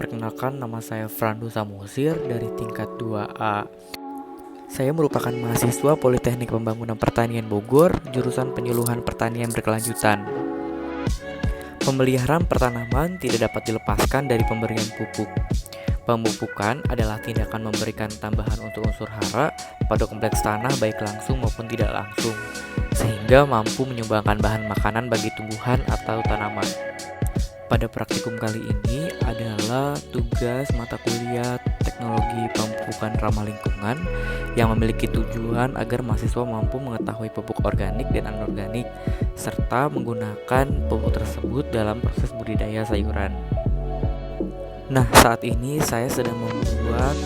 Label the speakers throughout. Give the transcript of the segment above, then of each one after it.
Speaker 1: perkenalkan nama saya Frando Samosir dari tingkat 2A. Saya merupakan mahasiswa Politeknik Pembangunan Pertanian Bogor, jurusan penyuluhan pertanian berkelanjutan. Pemeliharaan pertanaman tidak dapat dilepaskan dari pemberian pupuk. Pemupukan adalah tindakan memberikan tambahan untuk unsur hara pada kompleks tanah baik langsung maupun tidak langsung, sehingga mampu menyumbangkan bahan makanan bagi tumbuhan atau tanaman. Pada praktikum kali ini adalah tugas mata kuliah teknologi pemupukan ramah lingkungan yang memiliki tujuan agar mahasiswa mampu mengetahui pupuk organik dan anorganik serta menggunakan pupuk tersebut dalam proses budidaya sayuran. Nah, saat ini saya sedang membuat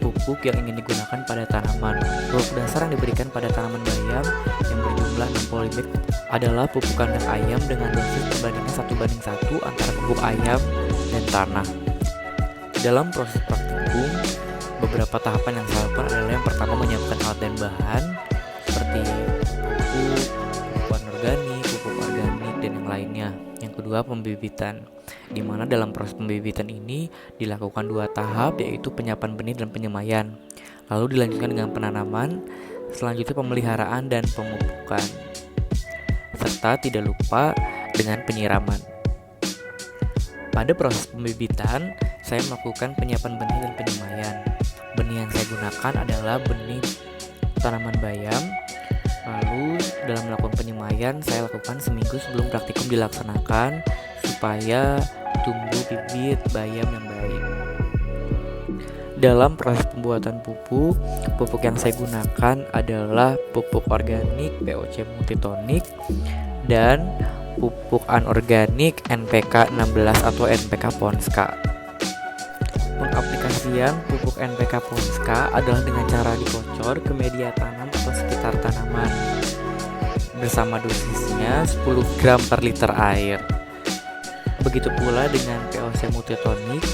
Speaker 1: pupuk yang ingin digunakan pada tanaman. Pupuk dasar yang diberikan pada tanaman bayam yang berjumlah 6 polybag adalah pupuk kandang ayam dengan dosis perbandingan 1:1 antara pupuk ayam dan tanah. Dalam proses praktikum, beberapa tahapan yang saya lakukan adalah yang pertama menyiapkan alat dan bahan seperti pupuk organik, dan yang lainnya. Yang kedua, pembibitan, di mana dalam proses pembibitan ini dilakukan 2 tahap, yaitu penyiapan benih dan penyemaian. Lalu dilanjutkan dengan penanaman, selanjutnya pemeliharaan dan pemupukan, serta tidak lupa dengan penyiraman. Pada proses pembibitan, saya melakukan penyiapan benih dan penyemaian. Benih yang saya gunakan adalah benih tanaman bayam. Lalu dalam melakukan penyemaian, saya lakukan seminggu sebelum praktikum dilaksanakan supaya tumbuh bibit bayam yang baik. Dalam proses pembuatan pupuk yang saya gunakan adalah pupuk organik POC multitonik dan pupuk anorganik NPK 16 atau NPK Ponska. Pengaplikasian pupuk NPK Ponska adalah dengan cara dikocor ke media tanam atau sekitar tanaman bersama dosisnya 10 gram per liter air. Begitu pula dengan POC multitonik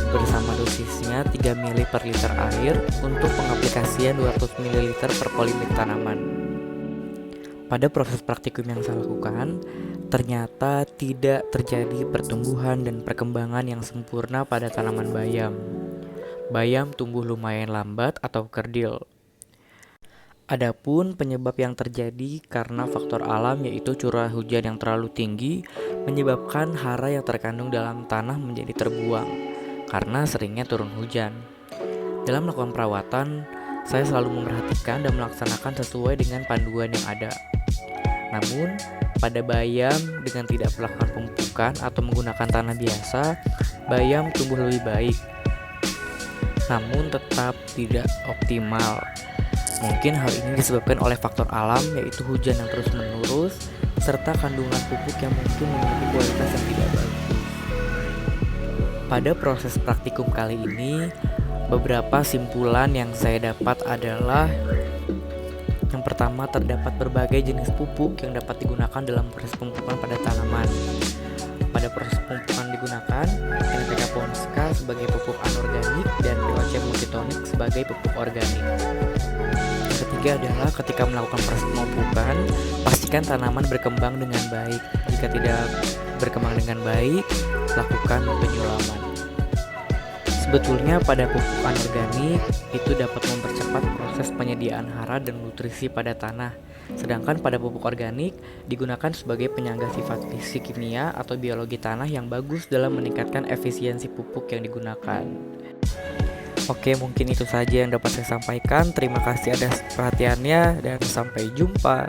Speaker 1: bersama dosisnya 3 ml per liter air untuk pengaplikasian 200 ml per polybag tanaman. Pada proses praktikum yang saya lakukan, ternyata tidak terjadi pertumbuhan dan perkembangan yang sempurna pada tanaman bayam. Bayam tumbuh lumayan lambat atau kerdil. Adapun penyebab yang terjadi karena faktor alam, yaitu curah hujan yang terlalu tinggi menyebabkan hara yang terkandung dalam tanah menjadi terbuang karena seringnya turun hujan. Dalam melakukan perawatan, saya selalu memperhatikan dan melaksanakan sesuai dengan panduan yang ada. Namun, pada bayam dengan tidak melakukan pemupukan atau menggunakan tanah biasa, bayam tumbuh lebih baik, namun tetap tidak optimal. Mungkin hal ini disebabkan oleh faktor alam, yaitu hujan yang terus-menerus, serta kandungan pupuk yang mungkin memiliki kualitas yang tidak bagus. Pada proses praktikum kali ini, beberapa simpulan yang saya dapat adalah: yang pertama, terdapat berbagai jenis pupuk yang dapat digunakan dalam proses pemupukan pada tanaman. Pada proses pemupukan digunakan NPK Ponska sebagai pupuk anorganik dan POC multitonik sebagai pupuk organik. Yang ketiga adalah ketika melakukan proses pemupukan, pastikan tanaman berkembang dengan baik. Jika tidak berkembang dengan baik, lakukan penyulaman. Sebetulnya pada pupuk anorganik itu dapat mempercepat proses penyediaan hara dan nutrisi pada tanah. Sedangkan pada pupuk organik digunakan sebagai penyangga sifat fisik kimia atau biologi tanah yang bagus dalam meningkatkan efisiensi pupuk yang digunakan. Oke, mungkin itu saja yang dapat saya sampaikan. Terima kasih atas perhatiannya dan sampai jumpa.